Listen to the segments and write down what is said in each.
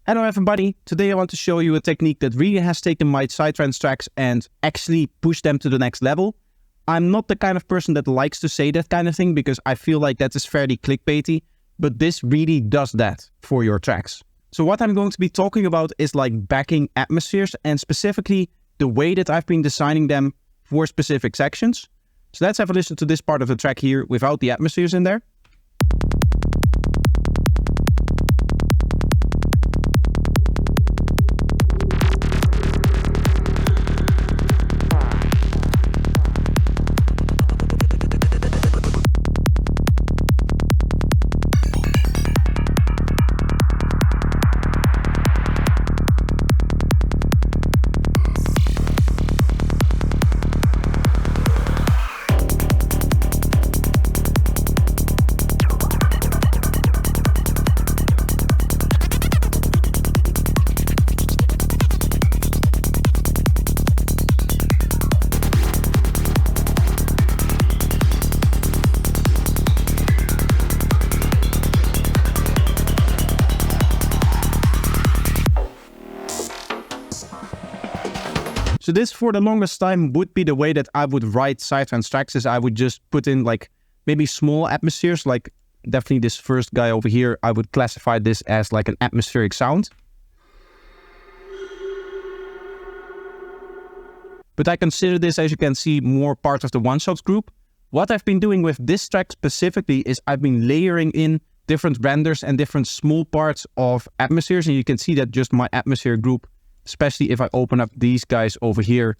Hello everybody, today I want to show you a technique that really has taken my Psytrance tracks and actually pushed them to the next level. I'm not the kind of person that likes to say that kind of thing because I feel like that is fairly clickbaity, but this really does that for your tracks. So what I'm going to be talking about is like backing atmospheres and specifically the way that I've been designing them for specific sections. So let's have a listen to this part of the track here without the atmospheres in there. So this for the longest time would be the way that I would write Psytrance tracks, is I would just put in like maybe small atmospheres, like definitely this first guy over here, I would classify this as like an atmospheric sound. But I consider this, as you can see, more part of the one-shot group. What I've been doing with this track specifically is I've been layering in different renders and different small parts of atmospheres, and you can see that just my atmosphere group, especially if I open up these guys over here,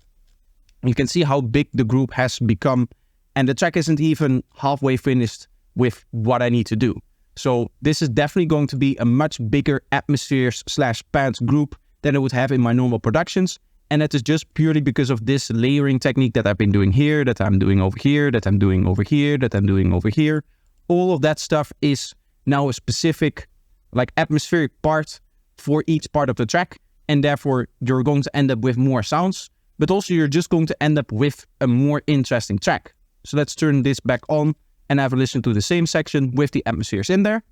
you can see how big the group has become. And the track isn't even halfway finished with what I need to do. So this is definitely going to be a much bigger atmospheres / pads group than I would have in my normal productions. And that is just purely because of this layering technique that I've been doing here, that I'm doing over here, that I'm doing over here, that I'm doing over here. All of that stuff is now a specific like atmospheric part for each part of the track. And therefore you're going to end up with more sounds, but also you're just going to end up with a more interesting track. So let's turn this back on and have a listen to the same section with the atmospheres in there.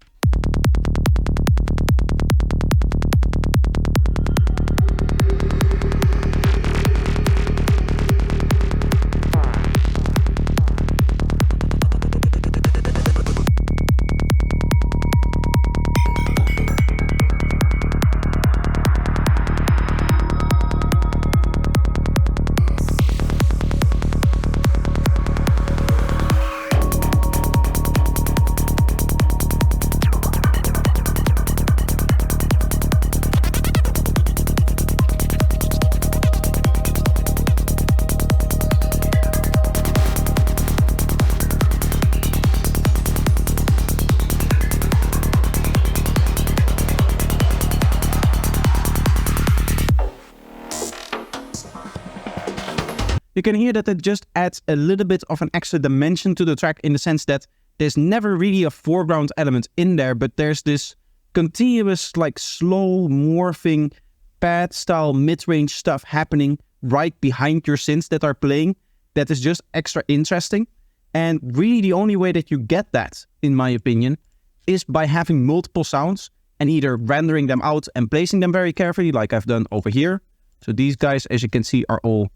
You can hear that it just adds a little bit of an extra dimension to the track in the sense that there's never really a foreground element in there, but there's this continuous like slow morphing pad style mid-range stuff happening right behind your synths that are playing that is just extra interesting. And really the only way that you get that, in my opinion, is by having multiple sounds and either rendering them out and placing them very carefully like I've done over here. So these guys, as you can see, are all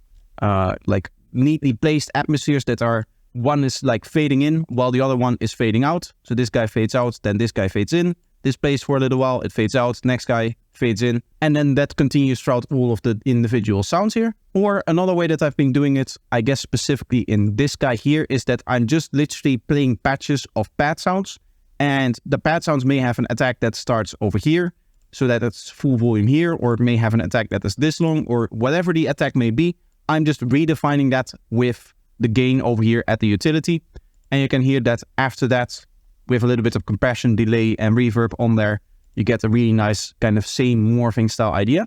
like neatly placed atmospheres that are, one is like fading in while the other one is fading out. So this guy fades out, then this guy fades in, this plays for a little while, it fades out, next guy fades in, and then that continues throughout all of the individual sounds here. Or another way that I've been doing it, I guess specifically in this guy here, is that I'm just literally playing patches of pad sounds, and the pad sounds may have an attack that starts over here, so that it's full volume here, or it may have an attack that is this long, or whatever the attack may be. I'm just redefining that with the gain over here at the utility. And you can hear that after that, with a little bit of compression, delay, and reverb on there, you get a really nice kind of same morphing style idea.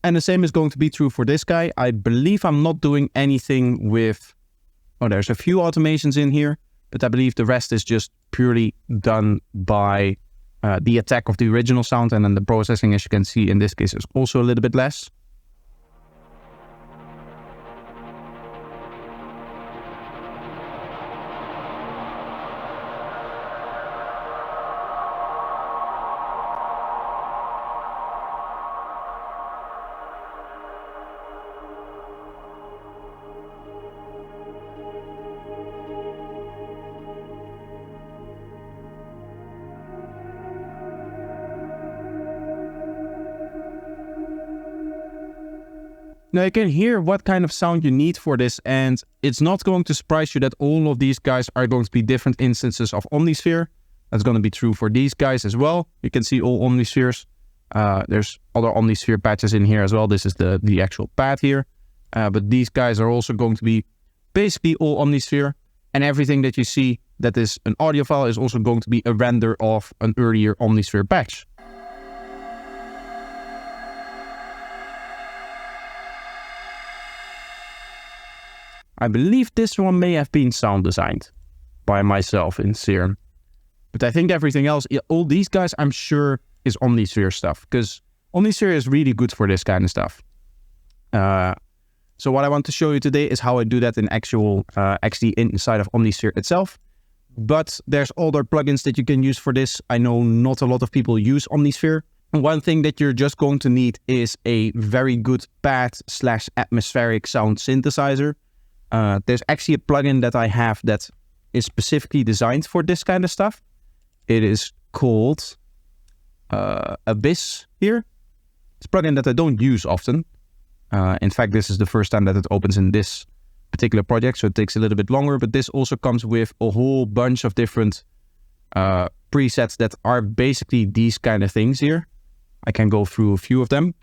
And the same is going to be true for this guy. I believe I'm not doing anything with... Oh, there's a few automations in here, but I believe the rest is just purely done by the attack of the original sound, and then the processing, as you can see in this case, is also a little bit less. Now you can hear what kind of sound you need for this, and it's not going to surprise you that all of these guys are going to be different instances of Omnisphere. That's going to be true for these guys as well. You can see all Omnispheres. There's other Omnisphere patches in here as well. This is the actual pad here. But these guys are also going to be basically all Omnisphere, and everything that you see that is an audio file is also going to be a render of an earlier Omnisphere patch. I believe this one may have been sound designed by myself in Serum. But I think everything else, all these guys, I'm sure is Omnisphere stuff, because Omnisphere is really good for this kind of stuff. So what I want to show you today is how I do that in actual XD inside of Omnisphere itself. But there's other plugins that you can use for this. I know not a lot of people use Omnisphere. And one thing that you're just going to need is a very good pad/atmospheric sound synthesizer. There's actually a plugin that I have that is specifically designed for this kind of stuff. It is called Abyss here. It's a plugin that I don't use often. In fact, this is the first time that it opens in this particular project, so it takes a little bit longer. But this also comes with a whole bunch of different presets that are basically these kind of things here. I can go through a few of them.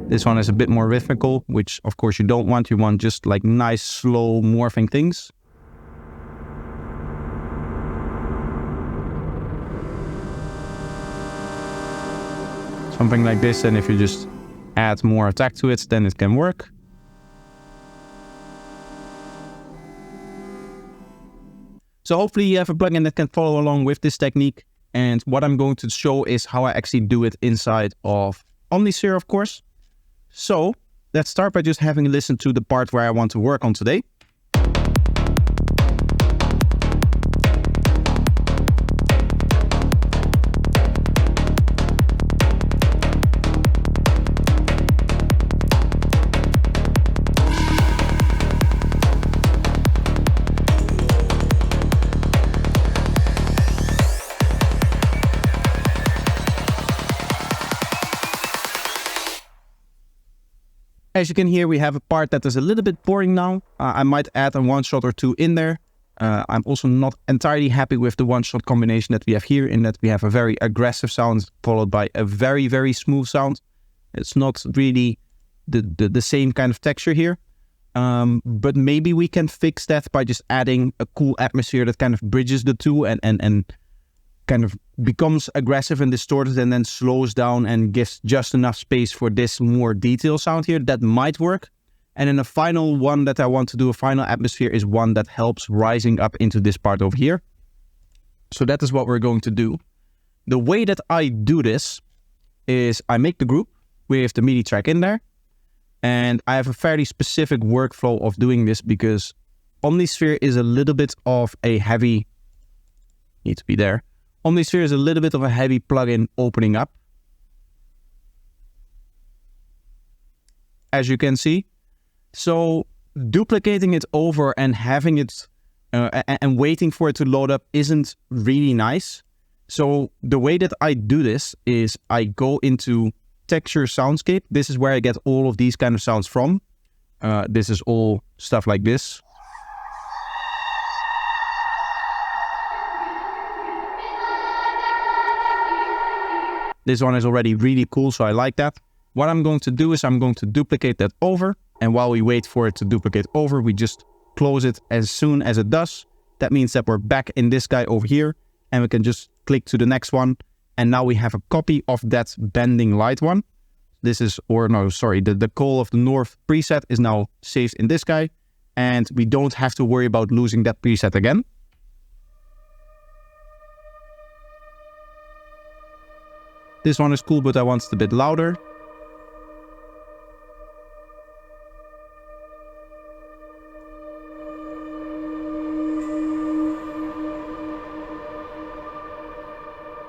This one is a bit more rhythmical, which of course you don't want. You want just like nice, slow morphing things. Something like this, and if you just add more attack to it, then it can work. So hopefully you have a plugin that can follow along with this technique. And what I'm going to show is how I actually do it inside of Omnisphere, of course. So let's start by just having a listen to the part where I want to work on today. As you can hear, we have a part that is a little bit boring now. I might add a one-shot or two in there. I'm also not entirely happy with the one-shot combination that we have here, in that we have a very aggressive sound followed by a very, very smooth sound. It's not really the same kind of texture here. But maybe we can fix that by just adding a cool atmosphere that kind of bridges the two and kind of becomes aggressive and distorted and then slows down and gives just enough space for this more detailed sound here. That might work. And then the final one that I want to do, a final atmosphere, is one that helps rising up into this part over here. So that is what we're going to do. The way that I do this is I make the group with the MIDI track in there. And I have a fairly specific workflow of doing this because Omnisphere is a little bit of a heavy, need to be there. Omnisphere is a little bit of a heavy plugin opening up, as you can see. So duplicating it over and having it and waiting for it to load up isn't really nice. So the way that I do this is I go into Texture Soundscape. This is where I get all of these kind of sounds from. This is all stuff like this. This one is already really cool, so I like that. What I'm going to do is I'm going to duplicate that over. And while we wait for it to duplicate over, we just close it as soon as it does. That means that we're back in this guy over here. And we can just click to the next one. And now we have a copy of that bending light one. This is, or no, sorry, the Call of the North preset is now saved in this guy. And we don't have to worry about losing that preset again. This one is cool, but I want it a bit louder.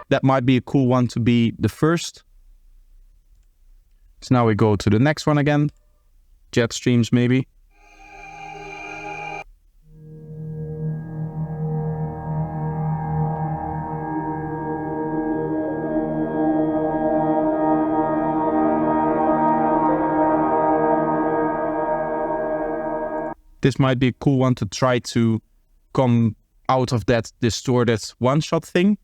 That might be a cool one to be the first. So now we go to the next one again. Jet streams maybe. This might be a cool one to try to come out of that distorted one-shot thing.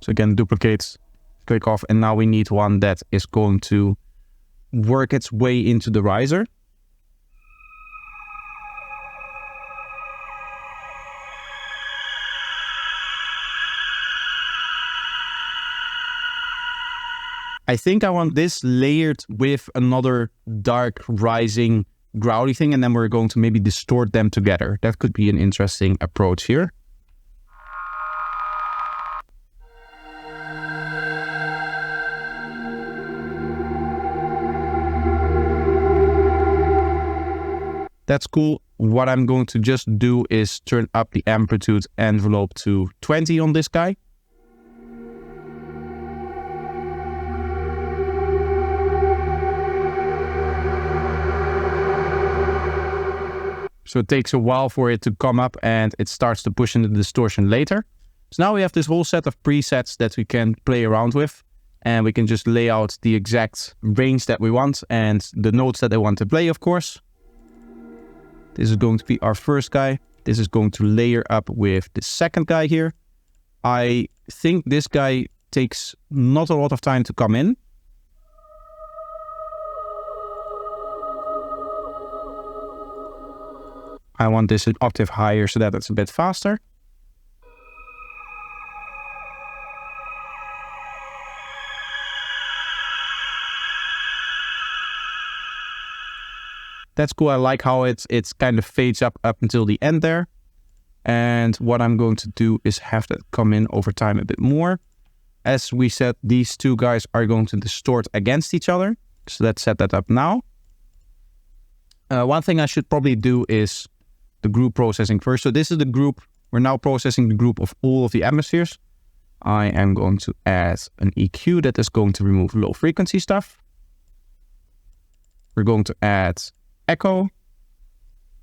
So again, duplicate, click off, and now we need one that is going to work its way into the riser. I think I want this layered with another dark rising growly thing, and then we're going to maybe distort them together. That could be an interesting approach here. That's cool. What I'm going to just do is turn up the amplitude envelope to 20 on this guy. So it takes a while for it to come up and it starts to push in the distortion later. So now we have this whole set of presets that we can play around with, and we can just lay out the exact range that we want and the notes that I want to play, of course. This is going to be our first guy. This is going to layer up with the second guy here. I think this guy takes not a lot of time to come in. I want this an octave higher so that it's a bit faster. That's cool. I like how it's kind of fades up until the end there. And what I'm going to do is have that come in over time a bit more. As we said, these two guys are going to distort against each other. So let's set that up now. One thing I should probably do is the group processing first. So this is the group. We're now processing the group of all of the atmospheres. I am going to add an EQ that is going to remove low frequency stuff. We're going to add echo.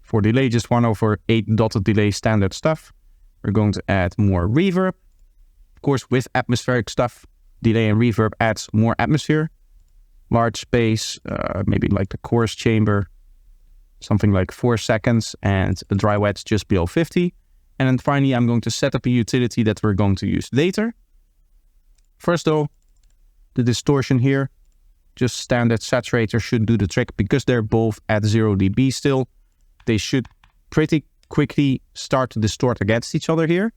For delay, just 1/8 dotted delay standard stuff. We're going to add more reverb. Of course, with atmospheric stuff, delay and reverb adds more atmosphere. Large space, maybe like the chorus chamber, something like 4 seconds, and a dry wet's just below 50. And then finally, I'm going to set up a utility that we're going to use later. First though, the distortion here, just standard saturator should do the trick because they're both at 0 dB still. They should pretty quickly start to distort against each other here.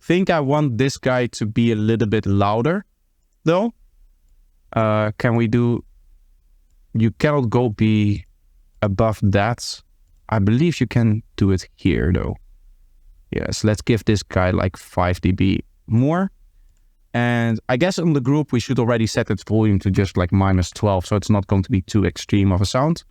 Think I want this guy to be a little bit louder though. Can we do, you cannot go be above that. I believe you can do it here though. Yes, let's give this guy like 5 dB more. And I guess on the group, we should already set its volume to just like -12, so it's not going to be too extreme of a sound.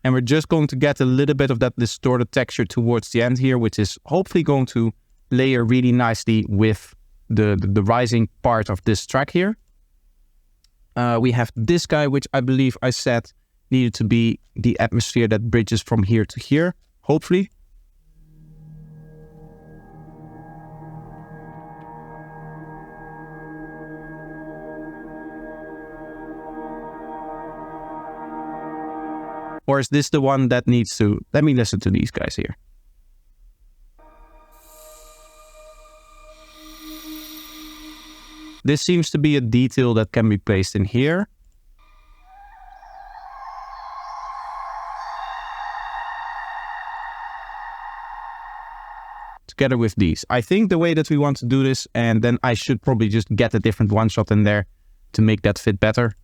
And we're just going to get a little bit of that distorted texture towards the end here, which is hopefully going to layer really nicely with the rising part of this track here. We have this guy, which I believe I said needed to be the atmosphere that bridges from here to here, hopefully. Or is this the one that needs to... Let me listen to these guys here. This seems to be a detail that can be placed in here. Together with these. I think the way that we want to do this, and then I should probably just get a different one shot in there to make that fit better.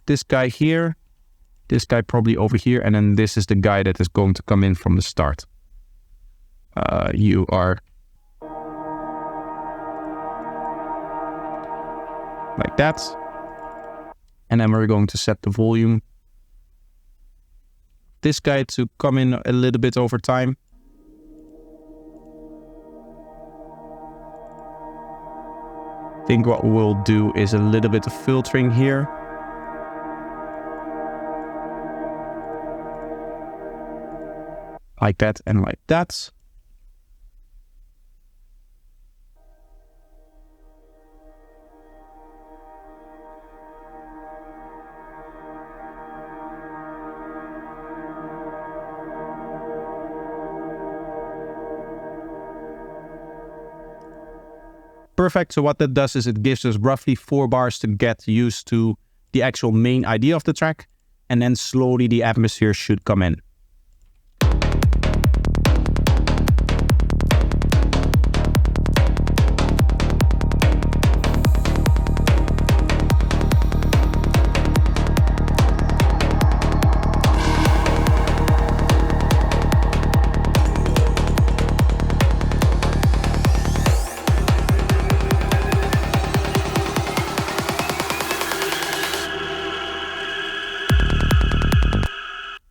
This guy here, this guy probably over here, and then this is the guy that is going to come in from the start. You are like that. And then we're going to set the volume. This guy to come in a little bit over time. I think what we'll do is a little bit of filtering here. Like that and like that. Perfect. So what that does is it gives us roughly 4 bars to get used to the actual main idea of the track, and then slowly the atmosphere should come in.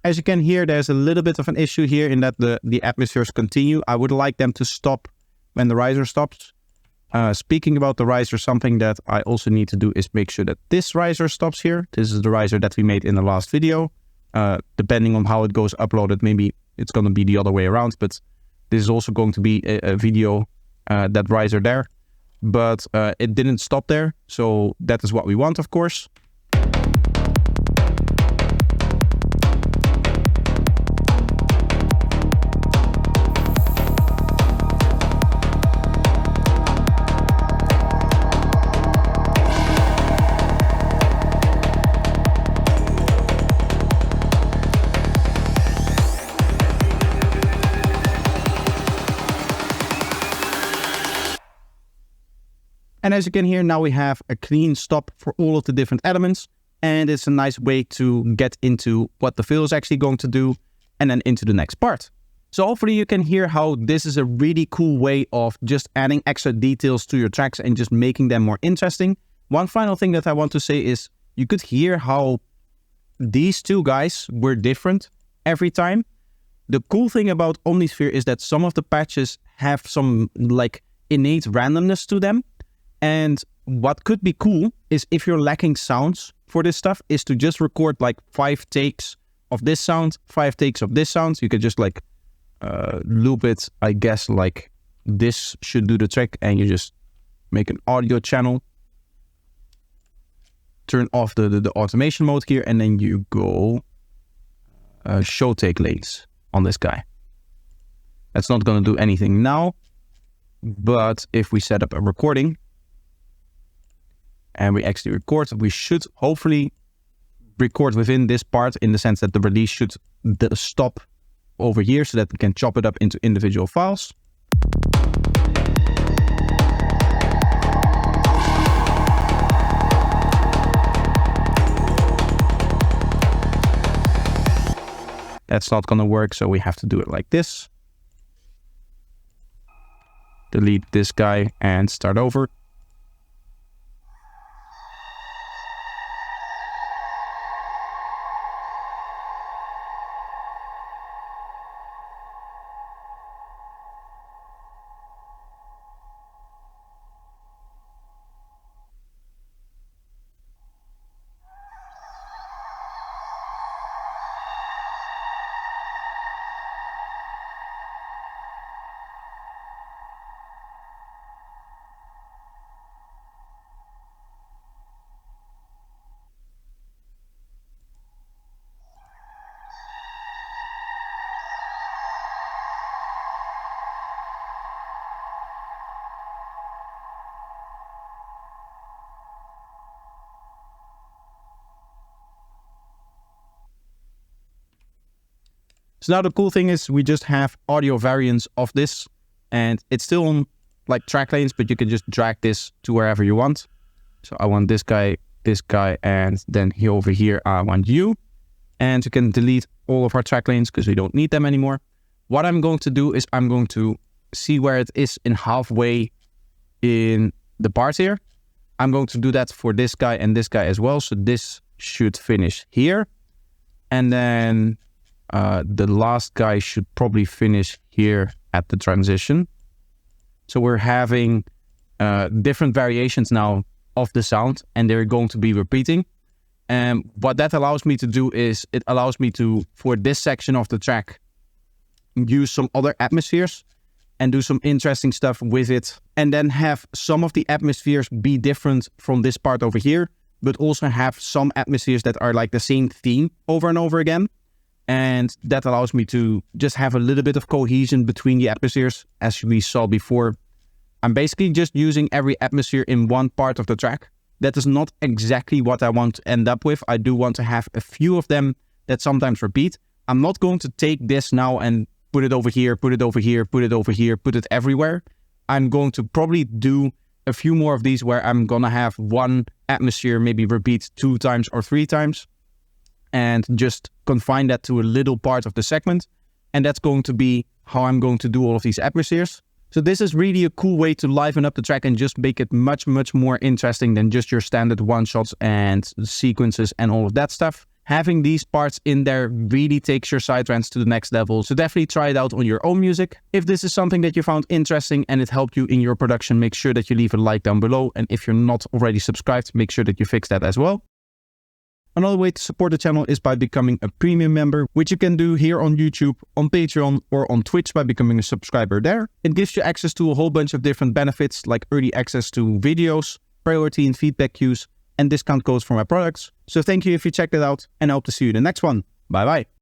As you can hear, there's a little bit of an issue here in that the atmospheres continue. I would like them to stop when the riser stops. Speaking about the riser, something that I also need to do is make sure that this riser stops here. This is the riser that we made in the last video. Depending on how it goes uploaded, maybe it's going to be the other way around, but this is also going to be a video, that riser there. But it didn't stop there, so that is what we want, of course. And as you can hear, now we have a clean stop for all of the different elements. And it's a nice way to get into what the fill is actually going to do and then into the next part. So hopefully you can hear how this is a really cool way of just adding extra details to your tracks and just making them more interesting. One final thing that I want to say is you could hear how these two guys were different every time. The cool thing about Omnisphere is that some of the patches have some like innate randomness to them. And what could be cool is if you're lacking sounds for this stuff is to just record like 5 takes of this sound, 5 takes of this sound. You could just like loop it, I guess, like this should do the trick, and you just make an audio channel. Turn off the automation mode here, and then you go show take lanes on this guy. That's not going to do anything now, but if we set up a recording, and we actually record, we should hopefully record within this part in the sense that the release should stop over here so that we can chop it up into individual files. That's not going to work, so we have to do it like this. Delete this guy and start over. So now the cool thing is we just have audio variants of this, and it's still on like track lanes, but you can just drag this to wherever you want. So I want this guy, and then here over here, I want you. And you can delete all of our track lanes because we don't need them anymore. What I'm going to do is I'm going to see where it is in halfway in the part here. I'm going to do that for this guy and this guy as well. So this should finish here. And then the last guy should probably finish here at the transition. So we're having different variations now of the sound, and they're going to be repeating. And what that allows me to do is it allows me to, for this section of the track, use some other atmospheres and do some interesting stuff with it. And then have some of the atmospheres be different from this part over here, but also have some atmospheres that are like the same theme over and over again. And that allows me to just have a little bit of cohesion between the atmospheres, as we saw before. I'm basically just using every atmosphere in one part of the track. That is not exactly what I want to end up with. I do want to have a few of them that sometimes repeat. I'm not going to take this now and put it over here, put it over here, put it over here, put it everywhere. I'm going to probably do a few more of these where I'm going to have one atmosphere maybe repeat 2 times or 3 times and just confine that to a little part of the segment. And that's going to be how I'm going to do all of these atmospheres. So this is really a cool way to liven up the track and just make it much, much more interesting than just your standard one-shots and sequences and all of that stuff. Having these parts in there really takes your Psytrance to the next level. So definitely try it out on your own music. If this is something that you found interesting and it helped you in your production, make sure that you leave a like down below. And if you're not already subscribed, make sure that you fix that as well. Another way to support the channel is by becoming a premium member, which you can do here on YouTube, on Patreon, or on Twitch by becoming a subscriber there. It gives you access to a whole bunch of different benefits like early access to videos, priority in feedback queues, and discount codes for my products. So thank you if you checked it out, and I hope to see you in the next one. Bye bye.